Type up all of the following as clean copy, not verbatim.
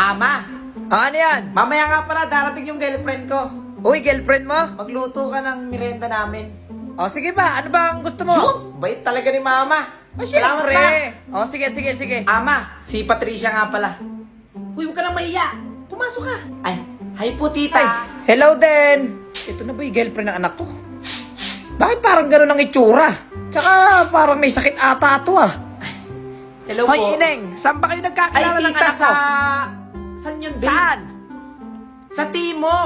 Ama, Ano yan? mamaya nga pala darating yung girlfriend ko. Uy, girlfriend mo? Magluto ka ng merienda namin. O, sige ba? Ano ba ang gusto mo? Yun, bait talaga ni Mama. Salamat Siyempre. na. O, sige, sige, sige. Ama, si Patricia nga pala. Uy, huwag ka nang mahiya. Pumasok ka. Ay, hi po tita. Ay, hello din. Ito na ba yung girlfriend ng anak ko? Bakit parang gano'n ang itsura? Tsaka parang may sakit ata ito ah. Hello Hoy, po. Ineng, saan ba kayo Ay, nagkakilala ng tita, anak ko? Saan yun, babe? Saan? Sa Timo.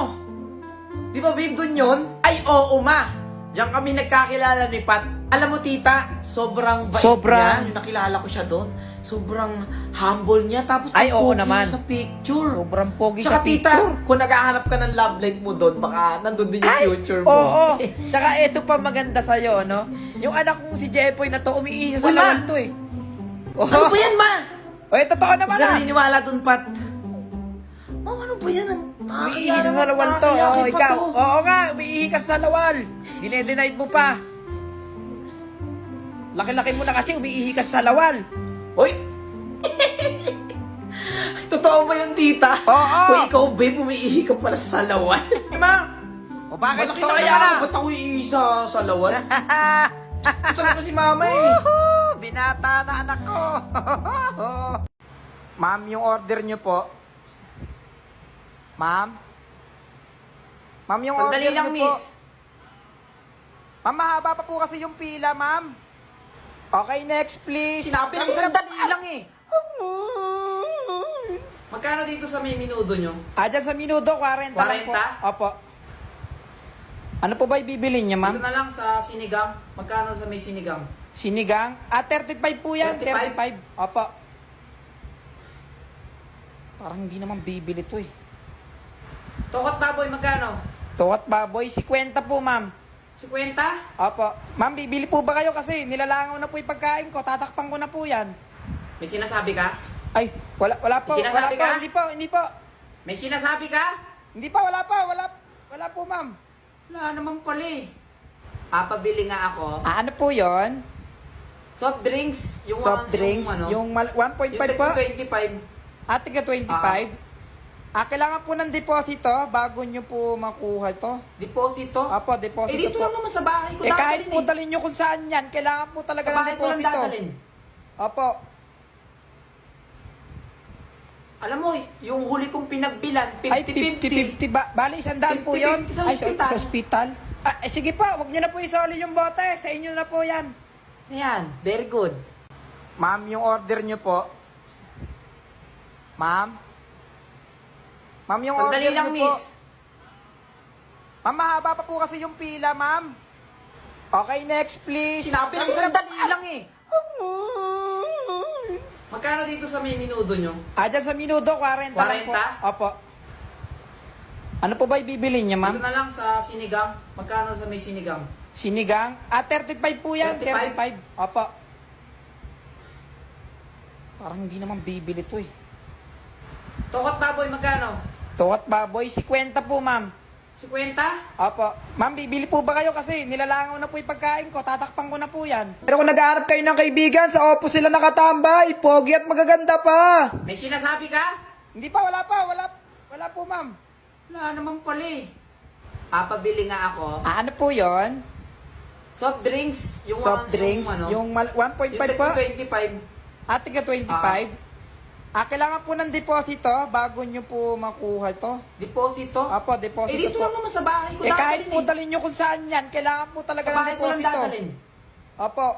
Di ba, babe, dun yun? Ay, oo, ma. Diyan kami nagkakilala ni Pat. Alam mo, tita, sobrang bait Sobrang- niya. Yung nakilala ko siya doon. Sobrang humble niya. Tapos, Ay, ang oo pogi naman. sa picture. Sobrang pogi Tsaka, sa tita, picture. kung naghahanap ka ng love life mo doon, baka nandun din yung Ay, future mo. oo. Tsaka ito pa maganda sa'yo, no? Yung anak kong si Jepoy na to, umiihi siya sa Wala. lawal to eh. Oh. Ano ba yan, ma? Oy, totoo Huwag naman ka ah. naniniwala doon, Pat. Ma, ano ba yan? Umiihi siya sa lawal to. Oo, ikaw. Oo nga, umiihi ka sa lawal. Dinedenied mo pa. Laki-laki mo na kasi umiihi ka sa lawal. Hoy! Totoo ba yun, tita? Oo. Hoy, ikaw, babe, umiihi ka pala sa salawan. Ma, o bakit Malaki totoo na yan? kaya? Ba't ako iihi sa salawan? Ito talaga si mama eh. Woohoo! Binata na anak ko. Ma'am, yung order nyo po. Ma'am? Ma'am, yung Sandali order lang, nyo po. miss. Ma'am, mahaba pa po kasi yung pila, ma'am. Okay, next please. Sinabi lang sandali lang eh. Magkano dito sa may minudo nyo? Dyan sa minuto, 40 lang po. 40? Opo. Ano po ba ibibili niya, Dito ma'am? na lang sa sinigang. Magkano sa may sinigang? Sinigang? 35 po yan. 35? 35. Opo. Parang hindi naman bibili to eh. Tokot baboy, magkano? Tuwat baboy, 50 po, ma'am. 50? Opo. Ma'am, bibili po ba kayo kasi nilalangaw na po yung pagkain ko. Tatakpan ko na po yan. May sinasabi ka? Ay, wala po. May Wala sinasabi po. ka? Hindi po. May sinasabi ka? Hindi pa, wala pa. Wala po, ma'am. Wala naman pala eh. Papabili nga ako. Ano po yon? Soft drinks. Yung Soft drinks? Yung, Yung 1.5 yung po? 25. Tiga 25? Kailangan po ng deposito bago nyo po makuha to. Deposito? Apo, deposito Eh, dito po. lang naman sa bahay ko. Kahit dadalhin po dalhin nyo kung saan yan, kailangan po talaga Sa ng bahay ko lang deposito. dadalhin. Opo. Alam mo, yung huli kong pinagbilan, Ay, 50-50. 50-50. Bali, 100 po 50-50 yun. sa Ay, ospital. sa ospital. Sige po, wag nyo na po isoli yung bote. Sa inyo na po yan. Ayan, very good. Ma'am, yung order nyo po. Ma'am? Ma'am, yung Sandali order lang, nyo po. miss. Ma'am, mahaba pa po kasi yung pila, ma'am. Okay, next please. Sinabi lang sandali lang eh. Magkano dito sa may minudo nyo? Dyan sa minuto, 40 lang po. 40? Opo. Ano po ba ibibili niya, Dito ma'am? na lang sa sinigang. Magkano sa may sinigang? Sinigang? 35 po yan. 35? 35. Opo. Parang hindi naman bibili to eh. Tokot baboy, magkano? Tuwat baboy, 50 po, ma'am. 50? Opo. Ma'am, bibili po ba kayo kasi nilalangaw na po yung pagkain ko. Tatakpan ko na po yan. Pero kung nag-aarap kayo ng kaibigan, sa opo sila nakatambay. Pogi at magaganda pa. May sinasabi ka? Hindi pa, wala pa. Wala po, ma'am. Wala naman pala eh. Papabili nga ako. Ano po yon? Soft drinks. Yung Soft drinks? Yung 1.5 yung po? 25. Tiga 25? Kailangan po ng deposito bago nyo po makuha to. Deposito? Apo, deposito Eh, dito po. lang naman sa bahay ko. Kahit dadalhin po eh. dalhin nyo kung saan yan, kailangan po talaga Sa ng bahay ko lang deposito. dadalhin. Opo.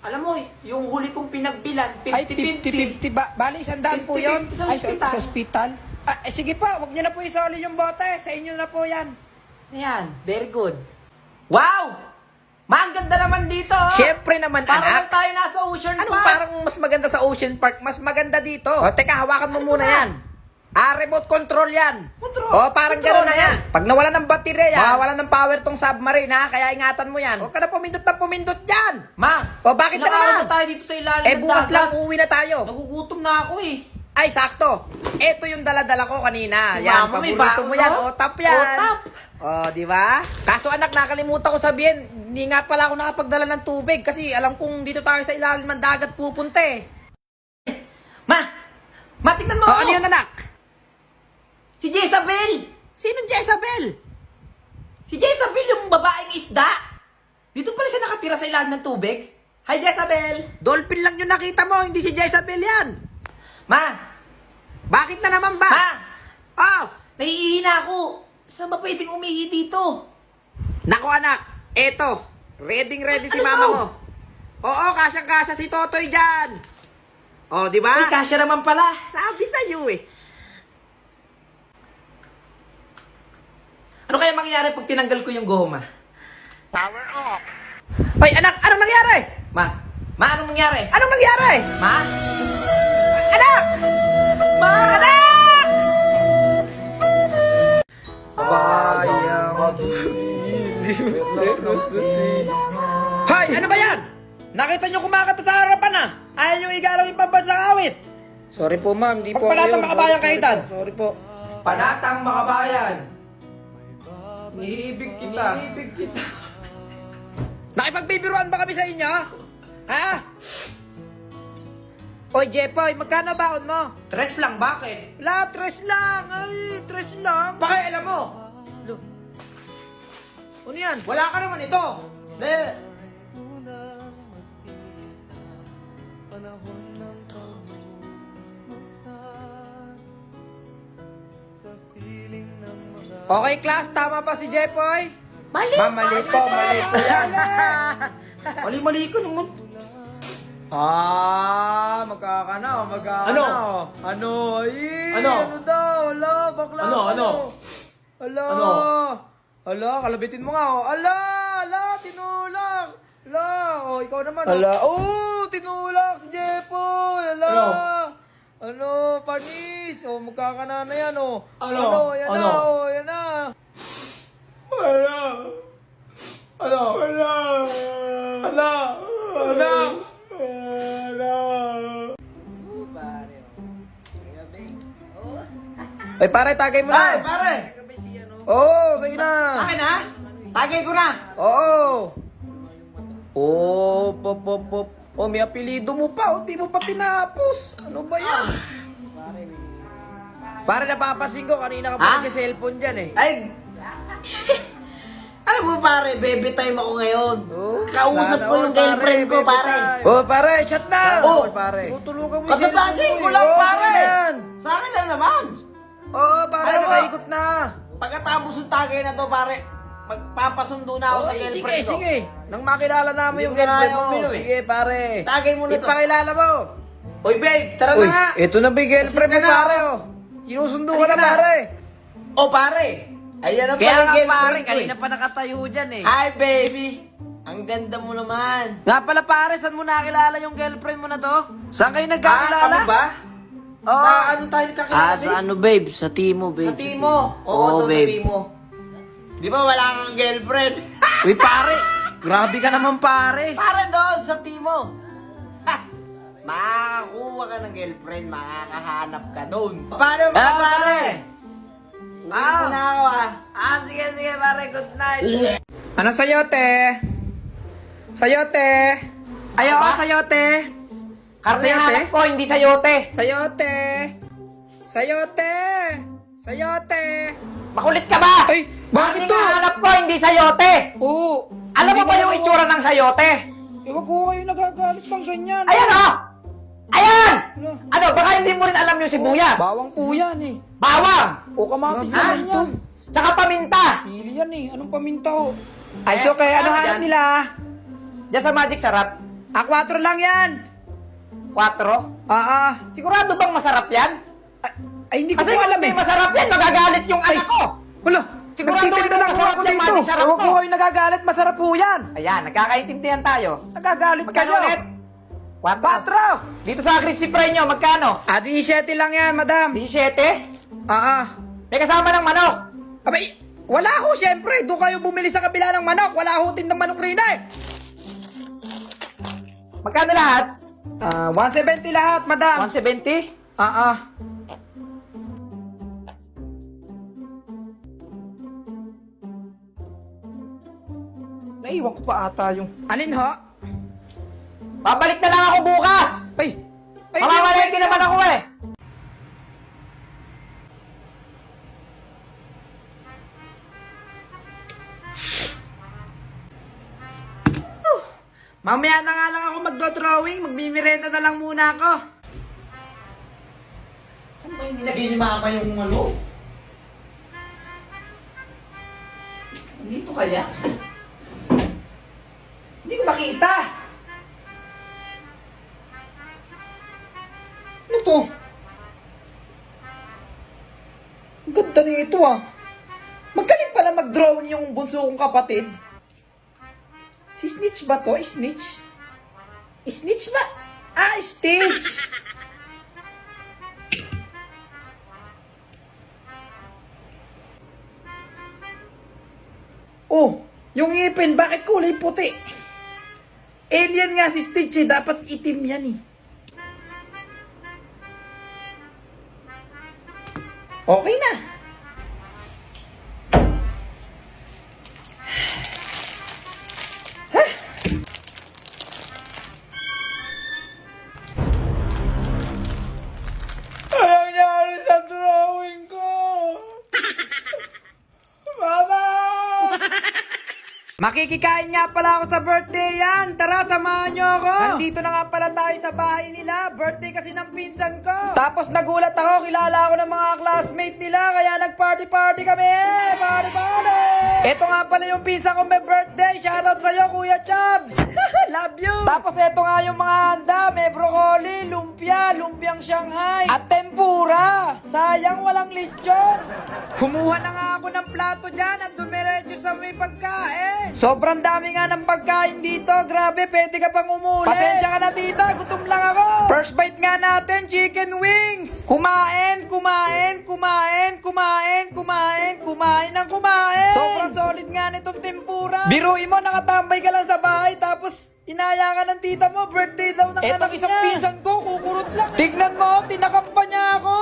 Alam mo, yung huli kong pinagbilan, Ay, 50-50. 50-50. Bali, 100 po yun. 50-50 sa Ay, ospital. sa ospital. Sige po, wag nyo na po isoli yung bote. Sa inyo na po yan. Ayan, very good. Wow! Ma, ang ganda naman dito. Siyempre naman, Parang anak. tayo nasa Ocean Anong Park. parang mas maganda sa Ocean Park? Mas maganda dito. Teka, hawakan mo muna ba? yan. Remote control yan. Control? Parang Control gano'n na na yan. yan. Pag nawala ng baterya, mawawala ng power tong submarine, ha? Kaya ingatan mo yan. Huwag ka na pumindot dyan. Ma, Bakit na sinamahan naman? na tayo dito sa ilalim ng Bukas dagat. lang uuwi na tayo. Nagugutom na ako eh. Ay, sakto. Ito yung daladala ko kanina. Si yan, Mama, may paborito baon, mo yan. no? Tap yan. Tap. Di ba? Kaso anak, nakalimutan ko sabihin, hindi nga pala ako nakapagdala ng tubig kasi alam kong dito tayo sa ilalim ng dagat pupunta eh. Ma, Sino yun, anak? Si Jezabel! Sinong Jezabel? Si Jezabel, yung babaeng isda! Dito pala siya nakatira sa ilalim ng tubig. Hi, Jezabel! Dolphin lang yung nakita mo, hindi si Jezabel yan. Ma! Bakit na naman ba? Ma! Oh, Nahihina ako! Saan ba pwedeng umihi dito? nako anak, eto. Ready si Ano mama to? mo. Oo, kasyang-kasya si Totoy dyan. Oh, di ba? Ay, kasya naman pala. Sabi sa'yo eh. Ano kaya mangyayari pag tinanggal ko yung goma? Power off. Hoy, anak, anong nangyari? Ma, anong mangyari? Anong nangyari? Ma? Anak! Ma! Anak! Hoy, ano ba yan? Nakita nyo kumakata sa harapan ah. Ayaw nyo igalaw yung pambansang awit. Sorry po ma'am, di po Pagpalatang makabayan ka, Ethan. Sorry po. Panatang makabayan. Iniibig kita. Nakipagbibiruan ba kami sa inyo? Ha? Oy, Jepoy, magkano baon mo? Tres lang, bakit? La, tres lang. Ay, tres lang. Pakialam mo. Lo. Ano yan? Wala ka naman ito. Okay, class, tama pa si Jepoy? Mali. Mali po yan. Mali ka naman. Ah, magkakana. Ano? Ano? Ay, Ano? ano daw? Ala, bakla. Ano? Ala. Ano? Ala, kalabitin mo nga, oh. Ala, tinulak. Ala, oh, ikaw naman. Ala, oh, tinulak, Jepoy. Ala. Ano, panis. Oh, magkakana na yan, oh. Ano? Yan Ano? na, oh, yan na. Ay, pare, tagay mo Ay, na. pare. Oo, sige Sa na. akin, ha? Tagay ko na. Oo. Oh, pop. Oh, may apelido mo pa. O, di mo pa tinapos. Ano ba yan? Pare, napapasin ko. Kanina ka pa Ha? nag-cellphone dyan eh. Ay, alam mo pare, baby time ako ngayon. Oh, Kausap sana ko yung all, girlfriend ko, baby pare. time. Oh, pare, shut na. Oh, pare. Tutulungan mo Katatagay cellphone ko mo, lang, eh. Oh, pare. sige yan. Sa akin lang naman. Oo, pare, Alam mo, nakaikot na. Pagkatapos ng tagay na to, pare, magpapasundo na ako sa Oy, girlfriend ko. sige. Nang makilala namin Hindi yung ko na girlfriend ayaw mo. uminom eh. Sige, pare. Tagay mo na to. Ipakilala mo. Oy, babe, tara Uy, na nga. ito na ba yung girlfriend mo, Kasi ka na. pare, oh. Sinusundo ka Halika na, na. pare. O, pare. Ayan ang Kaya pala nga, girlfriend pare, ko, kanina eh. pa nakatayo dyan, eh. Hi, baby. Ang ganda mo naman. Nga pala, pare, saan mo nakilala yung girlfriend mo na to? Saan kayo nagkakilala? Kami ba? Oo. Sa ano tayo nagkakilala, babe? ano, babe? Sa Timo, Sa Timo. Oo, doon sa Timo. Di ba wala kang girlfriend? Uy, pare, grabe ka naman, pare. Para doon sa Timo. Ha! Makakakuha ka ng girlfriend, makakahanap ka doon. Paano ba, Ah, pare? Ah. Ah, na ako Sige, pare, good night. Ano sayote? Sayote? Ayaw Ano ka ba? sayote? Karne Sayote? hanap ko, hindi sayote. Sayote? Sayote? Sayote? Makulit ka ba? Ay, bakit to? hanap ko, hindi sayote. Oo. Alam mo Hindi ba ko yung alam. itsura ng sayote? Ewan ko kayo nagagalit ng ganyan. Ayan o! Ayan! Ano? Ano, baka hindi mo rin alam yung sibuyas. Bawang po yan eh. Bawang! O kamatis Ha? naman yan. Tsaka paminta. Sili yan eh. Anong paminta ho? Ay, so kaya ano ano hanap yan? nila? Diyan sa Magic Sarap, 4 lang yan. 4. Sigurado bang masarap yan? Ay, hindi ko Kasi po kung alam hindi eh. masarap yan, magagalit yung anak ko. Wala. Sigurado Nagtitinda hindi lang masarap ako yung dito. Magic Sarap Ewan ko. ko kayo nagagalit. Masarap po yan. Ayan, nagkakaintindihan tayo. Nagagalit Magkano kayo. ulit? 4. 4. Dito sa crispy fry nyo, magkano? 17 lang yan, madam. 17? May kasama ng manok. Abay, wala ho, syempre. Doon kayo bumili sa kabila ng manok. Wala ho tindang manok rin eh. Magkano lahat? 170 lahat, madam. 170? Naiwan ko pa ata yung... Alin ho? Babalik na lang ako bukas. Ay! Ay, Mamamalengke hindi naman ako eh. Mamaya na nga lang ako magdo-drawing. Magmimirenda na lang muna ako. Saan ba yung nilagay ni Mama yung ano? Dito kaya? Hindi ko makita. Ano to? Ang ganda nito ah. Magaling pala mag-drawing yung bunso kong kapatid. Si Snitch ba to? Snitch? Snitch ba? Ah, Stitch! Oh, yung ngipin, bakit kulay puti? Alien nga si Stitch eh, dapat itim yan eh. Okay na. Anong nangyari sa drawing ko? Mama! Makikikain nga pala ako sa birthday yan. Tara, samahan nyo ako. Nandito na nga pala tayo sa bahay nila. Birthday kasi ng pinsan ko. Tapos nagulat ako, kilala ako ng mga classmate nila. Kaya nag-party-party kami. Party-party! Ito nga pala yung pinsan ko may birthday. Shoutout sa'yo, Kuya Chubbs. Love you! Tapos ito nga yung mga handa. May broccoli, lumpia, lumpiang Shanghai, at tempura. Sayang walang lechon. Kumuha na nga ako ng plato dyan at dumiretso sa may pagkain. Sobrang dami nga ng pagkain dito. Grabe, pwede ka pang umuli. Pasensya ka na tita, gutom lang ako. First bite nga natin, chicken wings. Kumain, kumain, kumain, kumain, kumain, kumain ng kumain. Sobrang solid nga nitong tempura. Biruin mo, nakatambay ka lang sa bahay tapos inaya ka ng tita mo, birthday daw ng anak isang niya. Pinsan ko, kukurot lang. Tignan mo, tinakampa niya ako.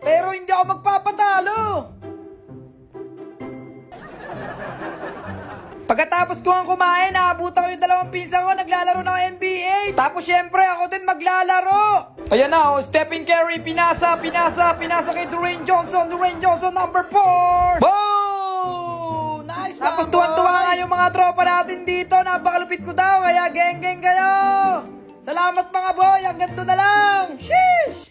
Pero hindi ako magpapatalo. Pagkatapos ko ang kumain, naabutan ko yung dalawang pinsan ko, naglalaro ng NBA. Tapos syempre, ako din maglalaro. Ayan na, oh, Stephen Curry, pinasa kay Dwayne Johnson, number 4. Boom! Nice. Tapos tuwan-tuwa nga yung mga tropa natin dito, napakalupit ko daw, kaya geng-geng kayo. Salamat mga boy, hanggang doon na lang. Sheesh!